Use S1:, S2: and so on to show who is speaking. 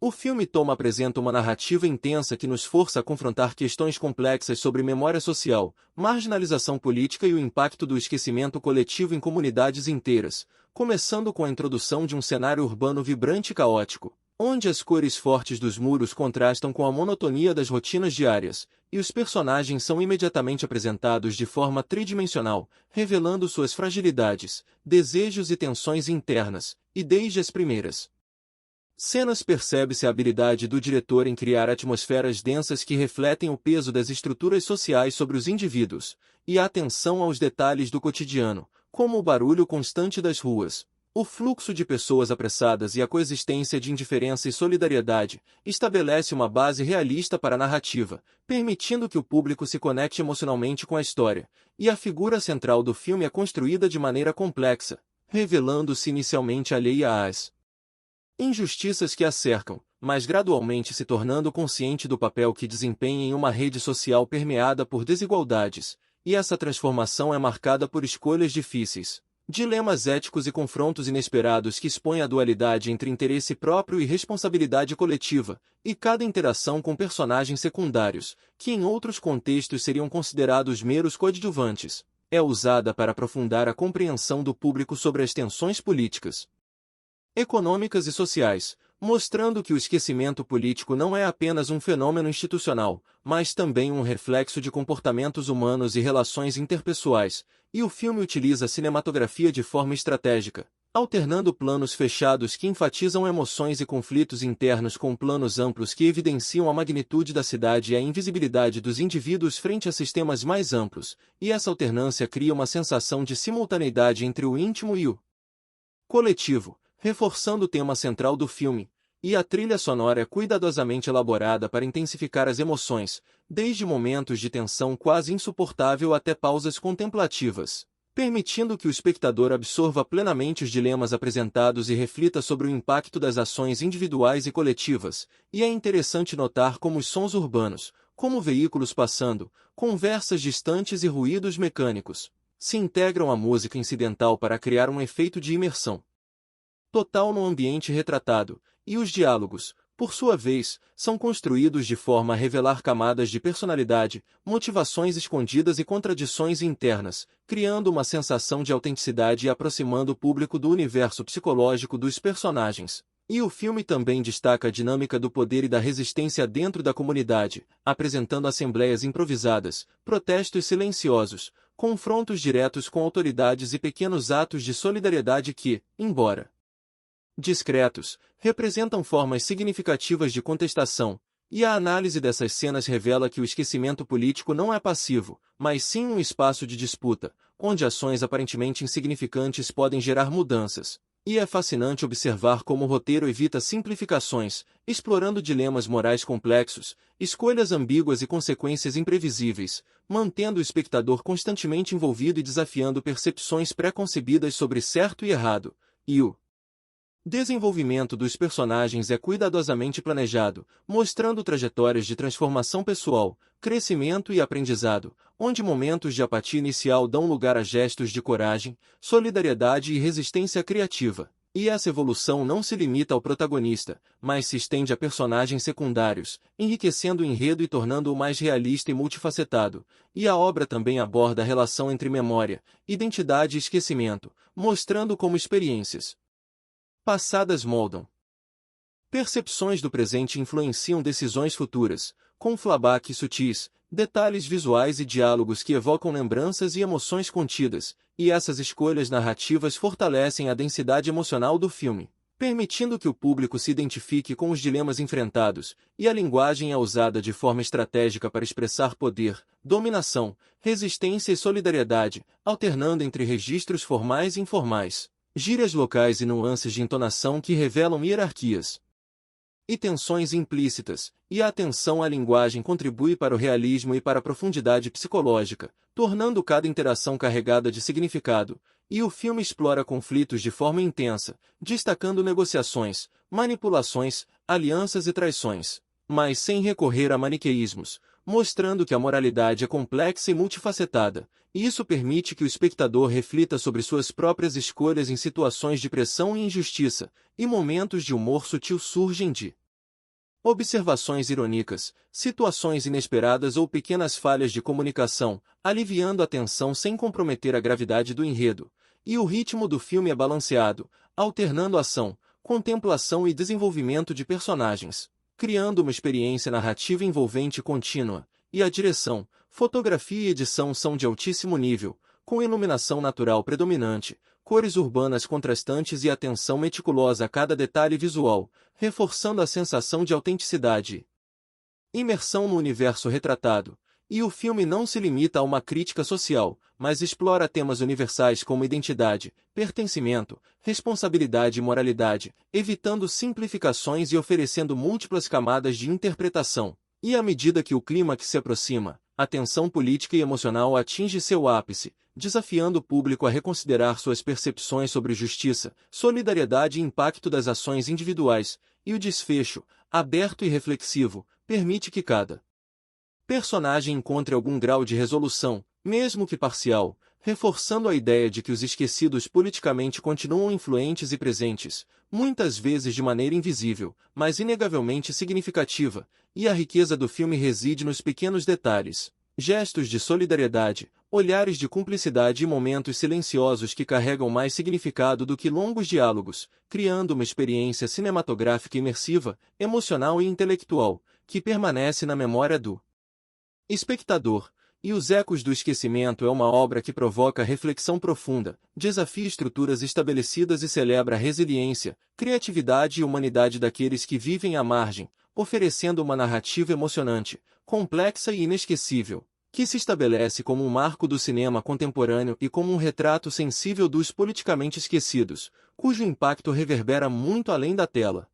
S1: O filme Toma apresenta uma narrativa intensa que nos força a confrontar questões complexas sobre memória social, marginalização política e o impacto do esquecimento coletivo em comunidades inteiras, começando com a introdução de um cenário urbano vibrante e caótico, onde as cores fortes dos muros contrastam com a monotonia das rotinas diárias, e os personagens são imediatamente apresentados de forma tridimensional, revelando suas fragilidades, desejos e tensões internas, e desde as primeiras cenas percebe-se a habilidade do diretor em criar atmosferas densas que refletem o peso das estruturas sociais sobre os indivíduos, e a atenção aos detalhes do cotidiano, como o barulho constante das ruas, o fluxo de pessoas apressadas e a coexistência de indiferença e solidariedade, estabelece uma base realista para a narrativa, permitindo que o público se conecte emocionalmente com a história, e a figura central do filme é construída de maneira complexa, revelando-se inicialmente alheia às injustiças que a cercam, mas gradualmente se tornando consciente do papel que desempenha em uma rede social permeada por desigualdades, e essa transformação é marcada por escolhas difíceis, dilemas éticos e confrontos inesperados que expõem a dualidade entre interesse próprio e responsabilidade coletiva, e cada interação com personagens secundários, que em outros contextos seriam considerados meros coadjuvantes, é usada para aprofundar a compreensão do público sobre as tensões políticas, econômicas e sociais, mostrando que o esquecimento político não é apenas um fenômeno institucional, mas também um reflexo de comportamentos humanos e relações interpessoais, e o filme utiliza a cinematografia de forma estratégica, alternando planos fechados que enfatizam emoções e conflitos internos com planos amplos que evidenciam a magnitude da cidade e a invisibilidade dos indivíduos frente a sistemas mais amplos, e essa alternância cria uma sensação de simultaneidade entre o íntimo e o coletivo, reforçando o tema central do filme, e a trilha sonora é cuidadosamente elaborada para intensificar as emoções, desde momentos de tensão quase insuportável até pausas contemplativas, permitindo que o espectador absorva plenamente os dilemas apresentados e reflita sobre o impacto das ações individuais e coletivas, e é interessante notar como os sons urbanos, como veículos passando, conversas distantes e ruídos mecânicos, se integram à música incidental para criar um efeito de imersão total no ambiente retratado, e os diálogos, por sua vez, são construídos de forma a revelar camadas de personalidade, motivações escondidas e contradições internas, criando uma sensação de autenticidade e aproximando o público do universo psicológico dos personagens. E o filme também destaca a dinâmica do poder e da resistência dentro da comunidade, apresentando assembleias improvisadas, protestos silenciosos, confrontos diretos com autoridades e pequenos atos de solidariedade que, embora discretos, representam formas significativas de contestação, e a análise dessas cenas revela que o esquecimento político não é passivo, mas sim um espaço de disputa, onde ações aparentemente insignificantes podem gerar mudanças. E é fascinante observar como o roteiro evita simplificações, explorando dilemas morais complexos, escolhas ambíguas e consequências imprevisíveis, mantendo o espectador constantemente envolvido e desafiando percepções pré-concebidas sobre certo e errado. E o desenvolvimento dos personagens é cuidadosamente planejado, mostrando trajetórias de transformação pessoal, crescimento e aprendizado, onde momentos de apatia inicial dão lugar a gestos de coragem, solidariedade e resistência criativa. E essa evolução não se limita ao protagonista, mas se estende a personagens secundários, enriquecendo o enredo e tornando-o mais realista e multifacetado. E a obra também aborda a relação entre memória, identidade e esquecimento, mostrando como experiências passadas moldam percepções do presente e influenciam decisões futuras, com flashbacks sutis, detalhes visuais e diálogos que evocam lembranças e emoções contidas, e essas escolhas narrativas fortalecem a densidade emocional do filme, permitindo que o público se identifique com os dilemas enfrentados, e a linguagem é usada de forma estratégica para expressar poder, dominação, resistência e solidariedade, alternando entre registros formais e informais, gírias locais e nuances de entonação que revelam hierarquias e tensões implícitas, e a atenção à linguagem contribui para o realismo e para a profundidade psicológica, tornando cada interação carregada de significado, e o filme explora conflitos de forma intensa, destacando negociações, manipulações, alianças e traições, mas sem recorrer a maniqueísmos, mostrando que a moralidade é complexa e multifacetada, e isso permite que o espectador reflita sobre suas próprias escolhas em situações de pressão e injustiça, e momentos de humor sutil surgem de observações irônicas, situações inesperadas ou pequenas falhas de comunicação, aliviando a tensão sem comprometer a gravidade do enredo. E o ritmo do filme é balanceado, alternando ação, contemplação e desenvolvimento de personagens, criando uma experiência narrativa envolvente e contínua. E a direção, fotografia e edição são de altíssimo nível, com iluminação natural predominante, cores urbanas contrastantes e atenção meticulosa a cada detalhe visual, reforçando a sensação de autenticidade e imersão no universo retratado. E o filme não se limita a uma crítica social, mas explora temas universais como identidade, pertencimento, responsabilidade e moralidade, evitando simplificações e oferecendo múltiplas camadas de interpretação. E à medida que o clímax se aproxima, a tensão política e emocional atinge seu ápice, desafiando o público a reconsiderar suas percepções sobre justiça, solidariedade e impacto das ações individuais, e o desfecho, aberto e reflexivo, permite que cada personagem encontre algum grau de resolução, mesmo que parcial, reforçando a ideia de que os esquecidos politicamente continuam influentes e presentes, muitas vezes de maneira invisível, mas inegavelmente significativa, e a riqueza do filme reside nos pequenos detalhes, gestos de solidariedade, olhares de cumplicidade e momentos silenciosos que carregam mais significado do que longos diálogos, criando uma experiência cinematográfica imersiva, emocional e intelectual, que permanece na memória do espectador. E Os Ecos do Esquecimento é uma obra que provoca reflexão profunda, desafia estruturas estabelecidas e celebra a resiliência, criatividade e humanidade daqueles que vivem à margem, oferecendo uma narrativa emocionante, complexa e inesquecível, que se estabelece como um marco do cinema contemporâneo e como um retrato sensível dos politicamente esquecidos, cujo impacto reverbera muito além da tela.